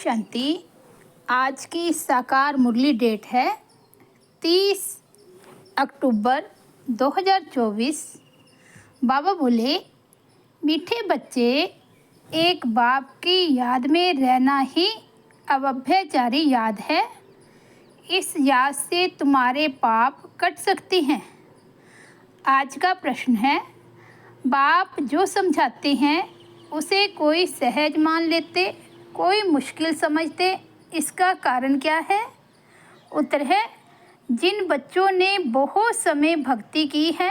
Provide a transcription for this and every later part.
शांति। आज की साकार मुरली डेट है 30 अक्टूबर 2024। बाबा बोले, मीठे बच्चे, एक बाप की याद में रहना ही अव्यभिचारी याद है। इस याद से तुम्हारे पाप कट सकते हैं। आज का प्रश्न है, बाप जो समझाते हैं उसे कोई सहज मान लेते, कोई मुश्किल समझते, इसका कारण क्या है? उत्तर है, जिन बच्चों ने बहुत समय भक्ति की है,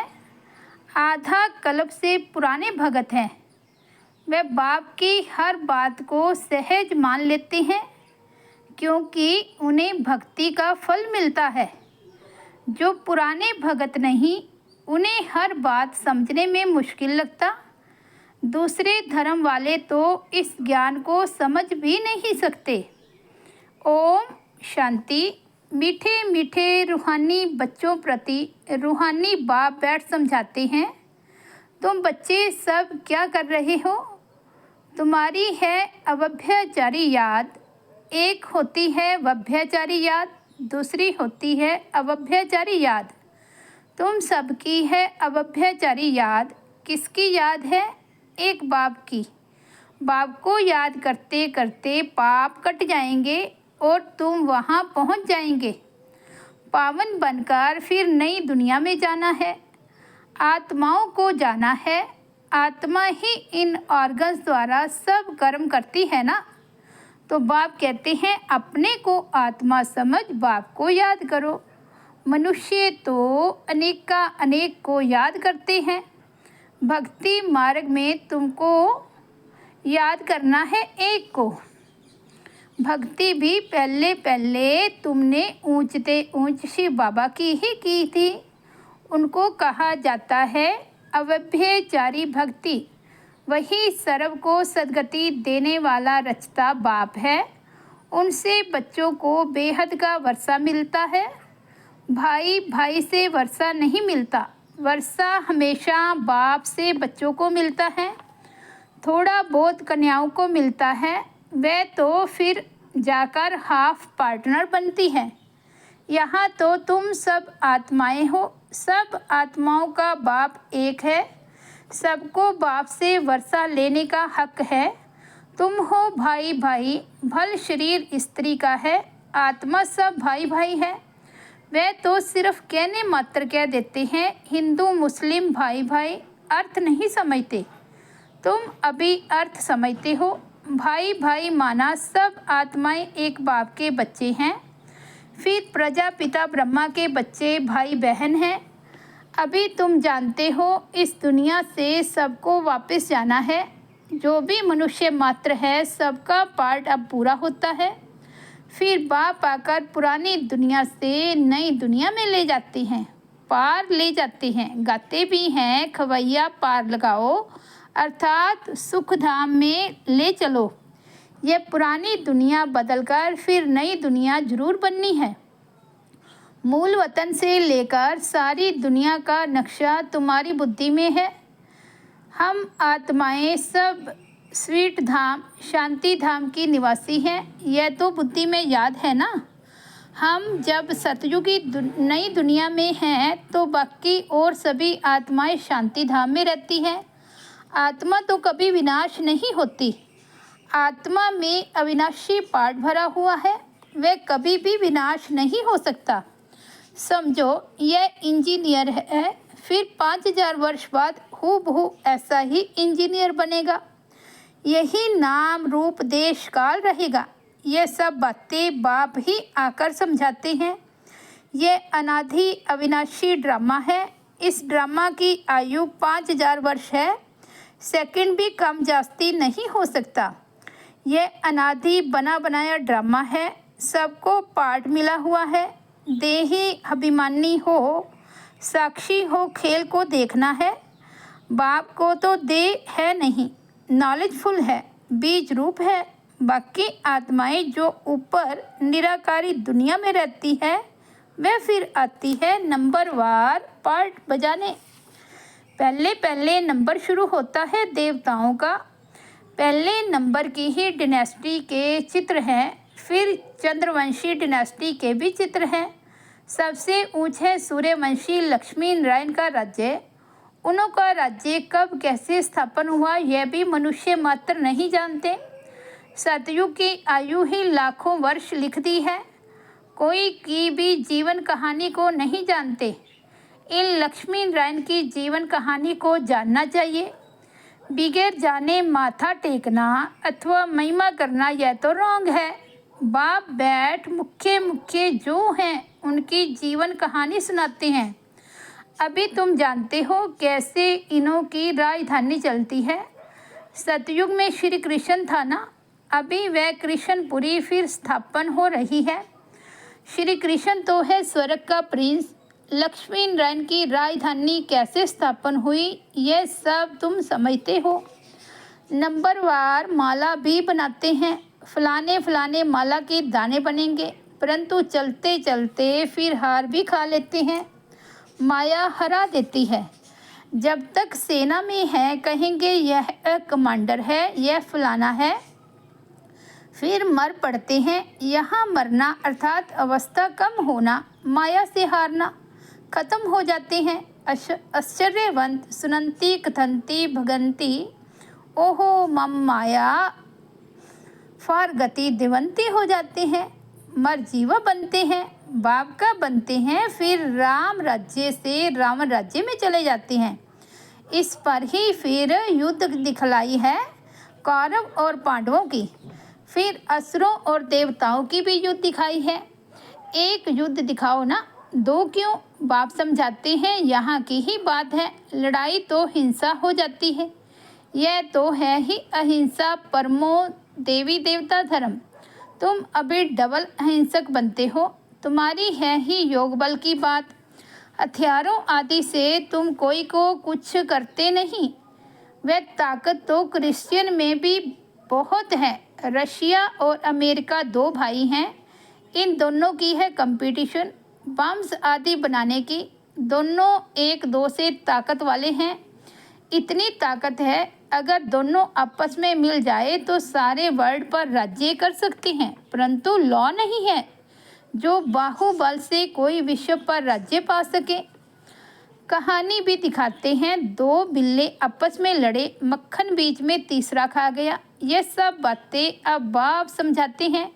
आधा कल्प से पुराने भगत हैं, वे बाप की हर बात को सहज मान लेते हैं, क्योंकि उन्हें भक्ति का फल मिलता है। जो पुराने भगत नहीं, उन्हें हर बात समझने में मुश्किल लगता। दूसरे धर्म वाले तो इस ज्ञान को समझ भी नहीं सकते। ओम शांति। मीठे मीठे रूहानी बच्चों प्रति रूहानी बाप बैठ समझाते हैं, तुम बच्चे सब क्या कर रहे हो? तुम्हारी है अव्यभिचारी याद। एक होती है व्यभिचारी याद, दूसरी होती है अव्यभिचारी याद। तुम सबकी है अव्यभिचारी याद। किसकी याद है? एक बाप की। बाप को याद करते करते पाप कट जाएंगे और तुम वहाँ पहुँच जाएंगे। पावन बनकर फिर नई दुनिया में जाना है। आत्माओं को जाना है। आत्मा ही इन ऑर्गन्स द्वारा सब कर्म करती है ना। तो बाप कहते हैं, अपने को आत्मा समझ बाप को याद करो। मनुष्य तो अनेक का अनेक को याद करते हैं। भक्ति मार्ग में तुमको याद करना है एक को। भक्ति भी पहले पहले तुमने ऊंचते ऊंच शिव बाबा की ही की थी। उनको कहा जाता है अव्यभिचारी भक्ति। वही सर्व को सद्गति देने वाला रचता बाप है। उनसे बच्चों को बेहद का वर्षा मिलता है। भाई भाई से वर्षा नहीं मिलता। वर्षा हमेशा बाप से बच्चों को मिलता है। थोड़ा बहुत कन्याओं को मिलता है, वे तो फिर जाकर हाफ पार्टनर बनती हैं। यहाँ तो तुम सब आत्माएं हो। सब आत्माओं का बाप एक है। सबको बाप से वर्षा लेने का हक है। तुम हो भाई भाई। भल शरीर स्त्री का है, आत्मा सब भाई भाई है। वे तो सिर्फ कहने मात्र कह देते हैं हिंदू मुस्लिम भाई भाई, अर्थ नहीं समझते। तुम अभी अर्थ समझते हो। भाई भाई माना सब आत्माएं एक बाप के बच्चे हैं। फिर प्रजापिता ब्रह्मा के बच्चे भाई बहन हैं। अभी तुम जानते हो इस दुनिया से सबको वापस जाना है। जो भी मनुष्य मात्र है, सबका पार्ट अब पूरा होता है। फिर बाप आकर पुरानी दुनिया से नई दुनिया में ले जाते हैं, पार ले जाते हैं। गाते भी हैं, खवैया पार लगाओ, अर्थात सुख धाम में ले चलो। ये पुरानी दुनिया बदलकर फिर नई दुनिया जरूर बननी है। मूल वतन से लेकर सारी दुनिया का नक्शा तुम्हारी बुद्धि में है। हम आत्माएं सब स्वीट धाम, शांति धाम की निवासी हैं। यह तो बुद्धि में याद है ना। हम जब सतयुगी नई दुनिया में हैं तो बाकी और सभी आत्माएं शांति धाम में रहती हैं। आत्मा तो कभी विनाश नहीं होती। आत्मा में अविनाशी पार्ट भरा हुआ है, वह कभी भी विनाश नहीं हो सकता। समझो यह इंजीनियर है, फिर 5000 वर्ष बाद हूबहू ऐसा ही इंजीनियर बनेगा। यही नाम रूप देश काल रहेगा। ये सब बातें बाप ही आकर समझाते हैं। ये अनादि अविनाशी ड्रामा है। इस ड्रामा की आयु 5000 वर्ष है। सेकंड भी कम जास्ती नहीं हो सकता। ये अनादि बना बनाया ड्रामा है। सबको पार्ट मिला हुआ है। देही अभिमानी हो, साक्षी हो, खेल को देखना है। बाप को तो देह है नहीं, नॉलेजफुल है, बीज रूप है। बाकी आत्माएं जो ऊपर निराकारी दुनिया में रहती है, वह फिर आती है नंबरवार पार्ट बजाने। पहले पहले नंबर शुरू होता है देवताओं का। पहले नंबर की ही डिनेस्टी के चित्र हैं, फिर चंद्रवंशी डिनेस्टी के भी चित्र हैं। सबसे ऊंचे सूर्यवंशी लक्ष्मी नारायण का राज्य। उनका राज्य कब कैसे स्थापन हुआ यह भी मनुष्य मात्र नहीं जानते। सतयुग की आयु ही लाखों वर्ष लिखती है। कोई की भी जीवन कहानी को नहीं जानते। इन लक्ष्मी नारायण की जीवन कहानी को जानना चाहिए। बगैर जाने माथा टेकना अथवा महिमा करना यह तो रॉन्ग है। बाप बैठ मुख्य मुख्य जो हैं उनकी जीवन कहानी सुनाते हैं। अभी तुम जानते हो कैसे इनों की राजधानी चलती है। सतयुग में श्री कृष्ण था ना, अभी वह कृष्णपुरी फिर स्थापन हो रही है। श्री कृष्ण तो है स्वर्ग का प्रिंस। लक्ष्मी नारायण की राजधानी कैसे स्थापन हुई यह सब तुम समझते हो। नंबरवार माला भी बनाते हैं। फलाने फलाने माला के दाने बनेंगे, परंतु चलते चलते फिर हार भी खा लेते हैं। माया हरा देती है। जब तक सेना में है कहेंगे यह कमांडर है, यह फलाना है, फिर मर पड़ते हैं। यहाँ मरना अर्थात अवस्था कम होना, माया से हारना, खत्म हो जाते हैं। आश्चर्यवंत सुनंती कथंती भगंती ओहो मम माया फार गति दिवंती हो जाते हैं। मर जीवा बनते हैं, बाप का बनते हैं, फिर राम राज्य से रावण राज्य में चले जाते हैं। इस पर ही फिर युद्ध दिखलाई है कौरव और पांडवों की, फिर असुरों और देवताओं की भी युद्ध दिखाई है। एक युद्ध दिखाओ ना, दो क्यों? बाप समझाते हैं यहाँ की ही बात है। लड़ाई तो हिंसा हो जाती है, यह तो है ही अहिंसा परमो देवी देवता धर्म। तुम अभी डबल अहिंसक बनते हो। तुम्हारी है ही योग बल की बात। हथियारों आदि से तुम कोई को कुछ करते नहीं। वह ताकत तो क्रिश्चियन में भी बहुत है। रशिया और अमेरिका दो भाई हैं, इन दोनों की है कंपटीशन बम्स आदि बनाने की। दोनों एक दो से ताकत वाले हैं। इतनी ताकत है अगर दोनों आपस में मिल जाए तो सारे वर्ल्ड पर राज्य कर सकते हैं, परंतु लॉ नहीं है जो बाहुबल से कोई विश्व पर राज्य पा सके। कहानी भी दिखाते हैं, दो बिल्ले आपस में लड़े, मक्खन बीच में तीसरा खा गया। ये सब बातें अब बाप समझाते हैं।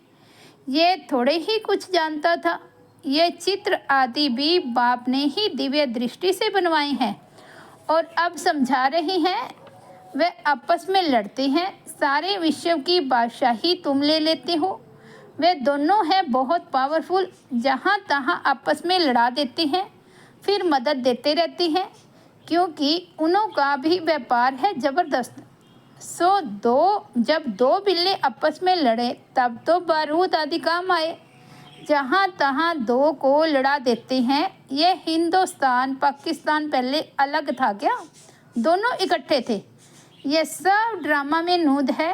ये थोड़े ही कुछ जानता था। ये चित्र आदि भी बाप ने ही दिव्य दृष्टि से बनवाए हैं और अब समझा रहे हैं। वे आपस में लड़ते हैं, सारे विश्व की बादशाही तुम ले लेते हो। वे दोनों हैं बहुत पावरफुल, जहाँ तहाँ आपस में लड़ा देते हैं, फिर मदद देते रहते हैं, क्योंकि उन्हों का भी व्यापार है ज़बरदस्त। जब दो बिल्ले आपस में लड़े तब तो बारूद आदि काम आए। जहाँ तहाँ दो को लड़ा देते हैं। ये हिंदुस्तान पाकिस्तान पहले अलग था क्या? दोनों इकट्ठे थे। ये सब ड्रामा में नूद है।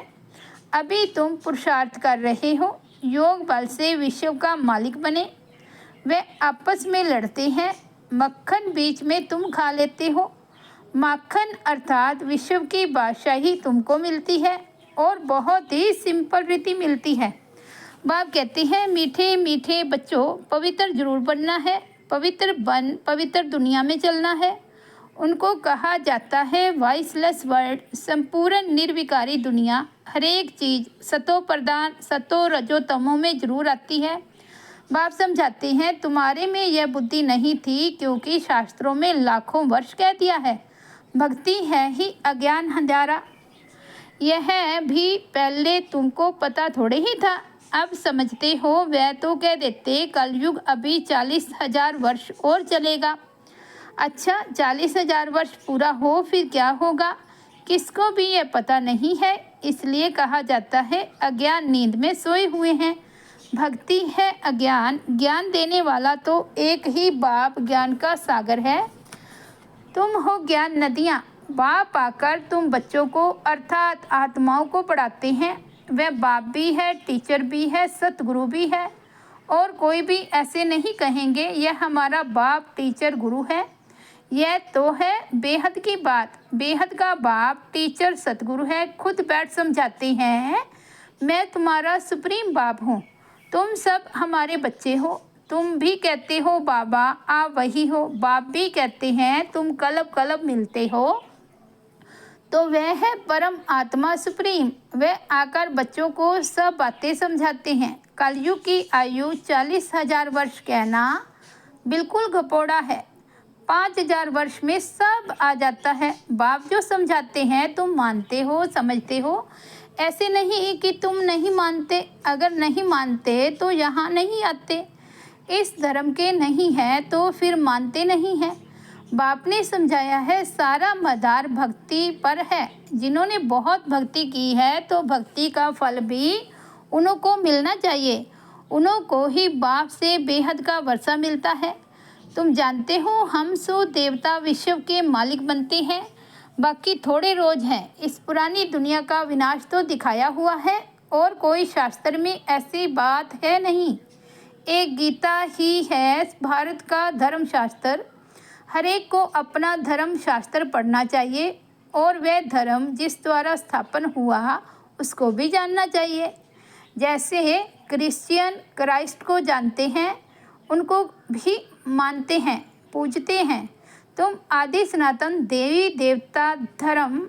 अभी तुम पुरुषार्थ कर रहे हो, योग बल से विश्व का मालिक बने। वे आपस में लड़ते हैं, मक्खन बीच में तुम खा लेते हो। माखन अर्थात विश्व की बादशाही तुमको मिलती है और बहुत ही सिंपल रीति मिलती है। बाप कहते हैं, मीठे मीठे बच्चों, पवित्र जरूर बनना है, पवित्र बन पवित्र दुनिया में चलना है। उनको कहा जाता है वॉइसलेस वर्ल्ड, संपूर्ण निर्विकारी दुनिया। हर एक चीज़ सतो प्रधान सतो रजो तमो में जरूर आती है। बाप समझाते हैं, तुम्हारे में यह बुद्धि नहीं थी क्योंकि शास्त्रों में लाखों वर्ष कह दिया है भक्ति है ही अज्ञान अंधेरा। यह भी पहले तुमको पता थोड़े ही था, अब समझते हो। वह तो कह देते कलयुग अभी 40,000 वर्ष और चलेगा। अच्छा, 40,000 वर्ष पूरा हो फिर क्या होगा, किसको भी यह पता नहीं है। इसलिए कहा जाता है अज्ञान नींद में सोए हुए हैं। भक्ति है अज्ञान, ज्ञान देने वाला तो एक ही बाप ज्ञान का सागर है। तुम हो ज्ञान नदियाँ। बाप आकर तुम बच्चों को अर्थात आत्माओं को पढ़ाते हैं। वह बाप भी है, टीचर भी है, सतगुरु भी है। और कोई भी ऐसे नहीं कहेंगे यह हमारा बाप टीचर गुरु है। यह तो है बेहद की बात। बेहद का बाप टीचर सतगुरु है, खुद बैठ समझाते हैं, मैं तुम्हारा सुप्रीम बाप हूँ, तुम सब हमारे बच्चे हो। तुम भी कहते हो बाबा आप वही हो, बाप भी कहते हैं तुम कलब कलब मिलते हो। तो वह है परम आत्मा सुप्रीम। वह आकर बच्चों को सब बातें समझाते हैं। कलयुग की आयु 40,000 वर्ष कहना बिल्कुल घपोड़ा है। 5,000 वर्ष में सब आ जाता है। बाप जो समझाते हैं तुम मानते हो, समझते हो। ऐसे नहीं कि तुम नहीं मानते। अगर नहीं मानते तो यहाँ नहीं आते। इस धर्म के नहीं है तो फिर मानते नहीं हैं। बाप ने समझाया है सारा मदार भक्ति पर है। जिन्होंने बहुत भक्ति की है तो भक्ति का फल भी उन्हों को मिलना चाहिए। उन्हों को ही बाप से बेहद का वर्षा मिलता है। तुम जानते हो हम सो देवता विश्व के मालिक बनते हैं, बाकी थोड़े रोज हैं। इस पुरानी दुनिया का विनाश तो दिखाया हुआ है और कोई शास्त्र में ऐसी बात है नहीं। एक गीता ही है भारत का धर्म शास्त्र। हर एक को अपना धर्म शास्त्र पढ़ना चाहिए और वह धर्म जिस द्वारा स्थापन हुआ उसको भी जानना चाहिए। जैसे क्रिश्चियन क्राइस्ट को जानते हैं, उनको भी मानते हैं, पूजते हैं। तुम आदि सनातन देवी देवता धर्म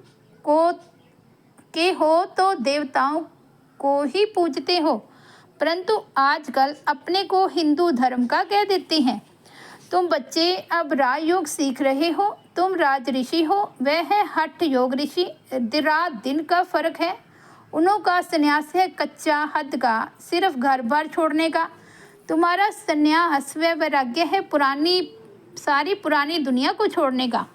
को के हो तो देवताओं को ही पूजते हो, परंतु आजकल अपने को हिंदू धर्म का कह देते हैं। तुम बच्चे अब राजयोग सीख रहे हो, तुम राज ऋषि हो, वह है हठ योग ऋषि। रात दिन का फर्क है। उन्हों का संन्यास है कच्चा हद का, सिर्फ घर बार छोड़ने का। तुम्हारा संन्यास व वैराग्य है सारी पुरानी दुनिया को छोड़ने का।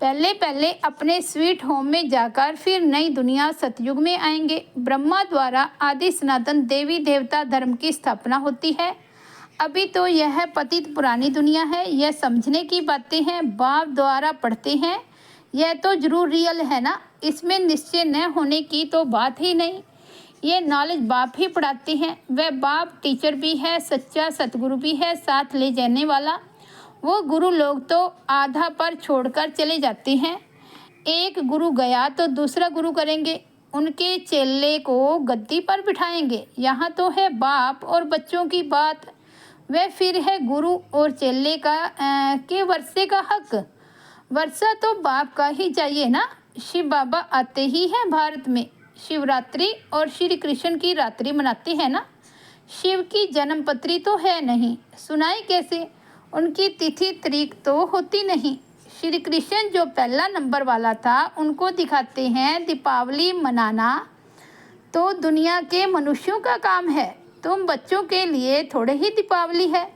पहले पहले अपने स्वीट होम में जाकर फिर नई दुनिया सतयुग में आएंगे। ब्रह्मा द्वारा आदि सनातन देवी देवता धर्म की स्थापना होती है। अभी तो यह पतित पुरानी दुनिया है। यह समझने की बातें हैं, बाप द्वारा पढ़ते हैं। यह तो जरूर रियल है ना, इसमें निश्चय न होने की तो बात ही नहीं। ये नॉलेज बाप ही पढ़ाते हैं। वह बाप टीचर भी है, सच्चा सतगुरु भी है, साथ ले जाने वाला। वो गुरु लोग तो आधा पर छोड़कर चले जाते हैं। एक गुरु गया तो दूसरा गुरु करेंगे, उनके चेले को गद्दी पर बिठाएंगे। यहाँ तो है बाप और बच्चों की बात। वह फिर है गुरु और चेले के वर्षे का हक। वर्षा तो बाप का ही चाहिए ना। शिव बाबा आते ही हैं भारत में। शिवरात्रि और श्री कृष्ण की रात्रि मनाते हैं ना। शिव की जन्मपत्री तो है नहीं, सुनाई कैसे? उनकी तिथि तारीख तो होती नहीं। श्री कृष्ण जो पहला नंबर वाला था उनको दिखाते हैं दीपावली मनाना तो दुनिया के मनुष्यों का काम है। तुम बच्चों के लिए थोड़े ही दीपावली है।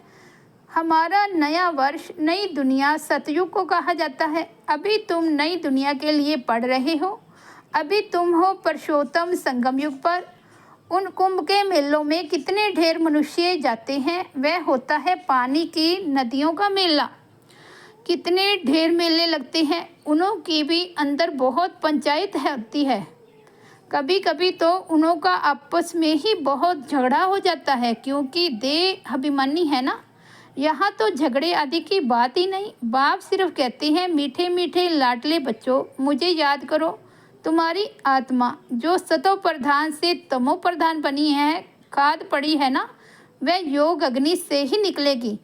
हमारा नया वर्ष नई दुनिया सतयुग को कहा जाता है। अभी तुम नई दुनिया के लिए पढ़ रहे हो। अभी तुम हो पुरुषोत्तम संगम युग पर। उन कुंभ के मेलों में कितने ढेर मनुष्य जाते हैं। वह होता है पानी की नदियों का मेला। कितने ढेर मेले लगते हैं। उन्हों की भी अंदर बहुत पंचायत होती है। कभी कभी तो उन्हों का आपस में ही बहुत झगड़ा हो जाता है, क्योंकि देह अभिमानी है ना। यहाँ तो झगड़े आदि की बात ही नहीं। बाप सिर्फ कहते हैं मीठे मीठे लाडले बच्चों, मुझे याद करो। तुम्हारी आत्मा जो सतो प्रधान से तमो प्रधान बनी है, खाद पड़ी है ना, वह योग अग्नि से ही निकलेगी।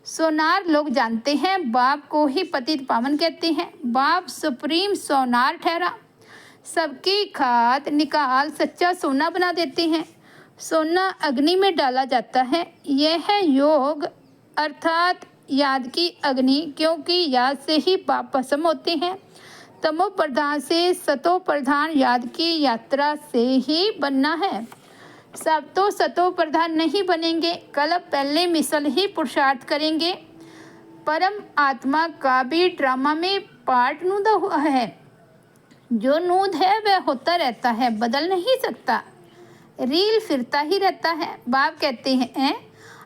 सोनार लोग जानते हैं बाप को ही पतित पावन कहते हैं। बाप सुप्रीम सोनार ठहरा, सबकी खाद निकाल सच्चा सोना बना देते हैं। सोना अग्नि में डाला जाता है। यह है योग अर्थात याद की अग्नि, क्योंकि याद से ही पाप भस्म होते हैं। तमो प्रधान से सतो प्रधान याद की यात्रा से ही बनना है। सब तो सतो प्रधान नहीं बनेंगे, कल पहले मिसल ही पुरुषार्थ करेंगे। परम आत्मा का भी ड्रामा में पार्ट नूदा हुआ है। जो नूद है वह होता रहता है, बदल नहीं सकता। रील फिरता ही रहता है। बाप कहते हैं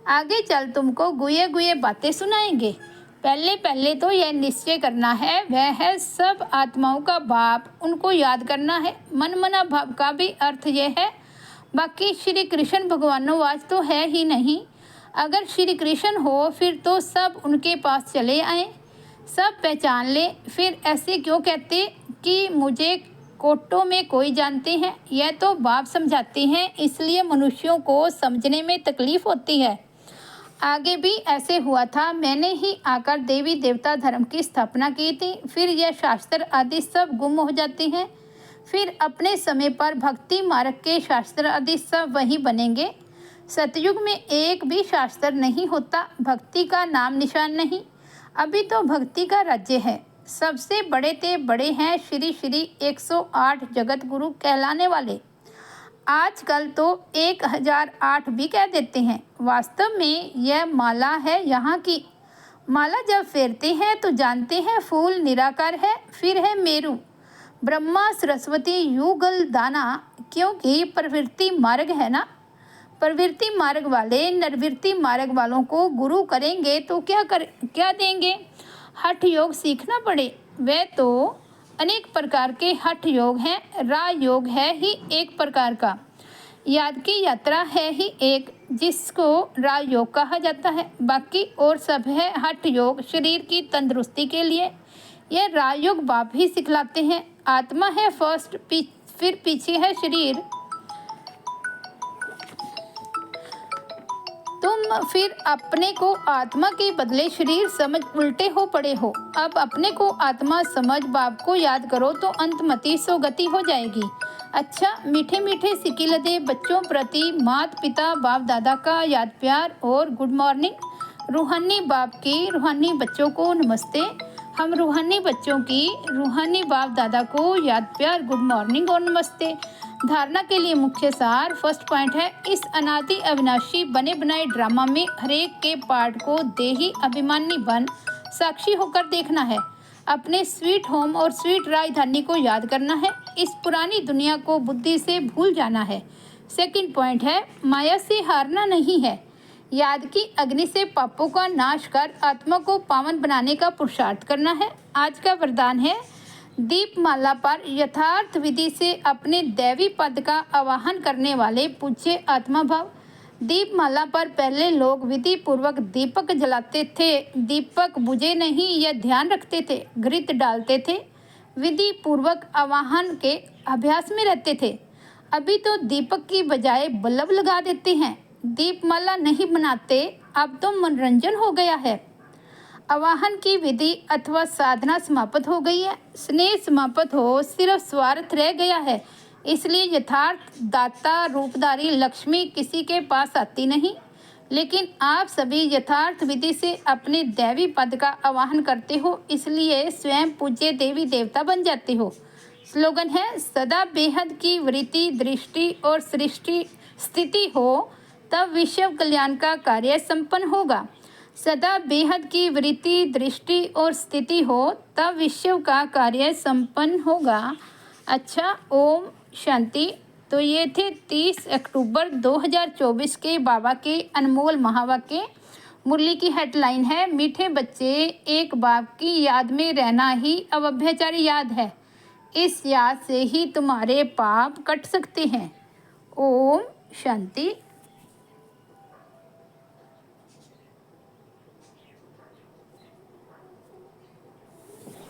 आगे चल तुमको गुए गुए बातें सुनाएंगे। पहले पहले तो यह निश्चय करना है वह है सब आत्माओं का बाप, उनको याद करना है। मन मना भाव का भी अर्थ यह है। बाकी श्री कृष्ण भगवानोवाच तो है ही नहीं। अगर श्री कृष्ण हो फिर तो सब उनके पास चले आए। सब पहचान ले, फिर ऐसे क्यों कहते कि मुझे कोटों में कोई जानते हैं। यह तो बाप समझाते हैं, इसलिए मनुष्यों को समझने में तकलीफ होती है। आगे भी ऐसे हुआ था, मैंने ही आकर देवी देवता धर्म की स्थापना की थी, फिर यह शास्त्र आदि सब गुम हो जाते हैं। फिर अपने समय पर भक्ति मार्ग के शास्त्र आदि सब वही बनेंगे। सतयुग में एक भी शास्त्र नहीं होता, भक्ति का नाम निशान नहीं। अभी तो भक्ति का राज्य है। सबसे बड़े ते बड़े हैं श्री श्री 108 जगत गुरु कहलाने वाले। आजकल तो 1008 भी कह देते हैं। वास्तव में यह माला है यहाँ की। माला जब फेरते हैं तो जानते हैं फूल निराकार है, फिर है मेरु, ब्रह्मा सरस्वती युगल दाना, क्योंकि प्रवृत्ति मार्ग है ना। प्रवृत्ति मार्ग वाले निर्वृत्ति मार्ग वालों को गुरु करेंगे तो क्या देंगे। हठ योग सीखना पड़े। वे तो अनेक प्रकार के हठ योग हैं, राजयोग है ही एक प्रकार का, याद की यात्रा है ही एक, जिसको राजयोग कहा जाता है। बाकी और सब है हठ योग, शरीर की तंदुरुस्ती के लिए। यह राजयोग बाप ही सिखलाते हैं। आत्मा है फर्स्ट, फिर पीछे है शरीर। तुम फिर अपने को आत्मा के बदले शरीर समझ उल्टे हो पड़े हो। अब अपने को आत्मा समझ बाप को याद करो तो अंतमति सोगति हो जाएगी। अच्छा, मीठे मीठे सिकिलदे बच्चों प्रति माता पिता बाप दादा का याद प्यार और गुड मॉर्निंग। रूहानी बाप की रूहानी बच्चों को नमस्ते। हम रूहानी बच्चों की रूहानी बाप दादा को याद प्यार, गुड मॉर्निंग और नमस्ते। धारणा के लिए मुख्य सार फर्स्ट पॉइंट है, इस अनादि अविनाशी बने बनाए ड्रामा में हरेक के पार्ट को देही अभिमानी बन साक्षी होकर देखना है। अपने स्वीट होम और स्वीट राजधानी को याद करना है। इस पुरानी दुनिया को बुद्धि से भूल जाना है। सेकंड पॉइंट है, माया से हारना नहीं है। याद की अग्नि से पापों का नाश कर आत्मा को पावन बनाने का पुरुषार्थ करना है। आज का वरदान है, दीपमाला पर यथार्थ विधि से अपने दैवी पद का आवाहन करने वाले पूज्य आत्मा भाव। दीपमाला पर पहले लोग विधि पूर्वक दीपक जलाते थे। दीपक बुझे नहीं यह ध्यान रखते थे, घृत डालते थे, विधि पूर्वक आवाहन के अभ्यास में रहते थे। अभी तो दीपक की बजाय बल्ब लगा देते हैं, दीपमाला नहीं बनाते। अब तो मनोरंजन हो गया है। आवाहन की विधि अथवा साधना समाप्त हो गई है, स्नेह समाप्त हो, सिर्फ स्वार्थ रह गया है। इसलिए यथार्थ दाता रूपधारी लक्ष्मी किसी के पास आती नहीं। लेकिन आप सभी यथार्थ विधि से अपने दैवी पद का आवाहन करते हो, इसलिए स्वयं पूज्य देवी देवता बन जाते हो। स्लोगन है, सदा बेहद की वृत्ति दृष्टि और सृष्टि स्थिति हो तब विश्व कल्याण का कार्य संपन्न होगा। सदा बेहद की वृत्ति दृष्टि और स्थिति हो तब विश्व का कार्य संपन्न होगा। अच्छा, ओम शांति। तो ये थे 30 अक्टूबर 2024 के बाबा के अनमोल महावाक्य। मुरली की हेडलाइन है, मीठे बच्चे एक बाप की याद में रहना ही अव्यभिचारी याद है। इस याद से ही तुम्हारे पाप कट सकते हैं। ओम शांति।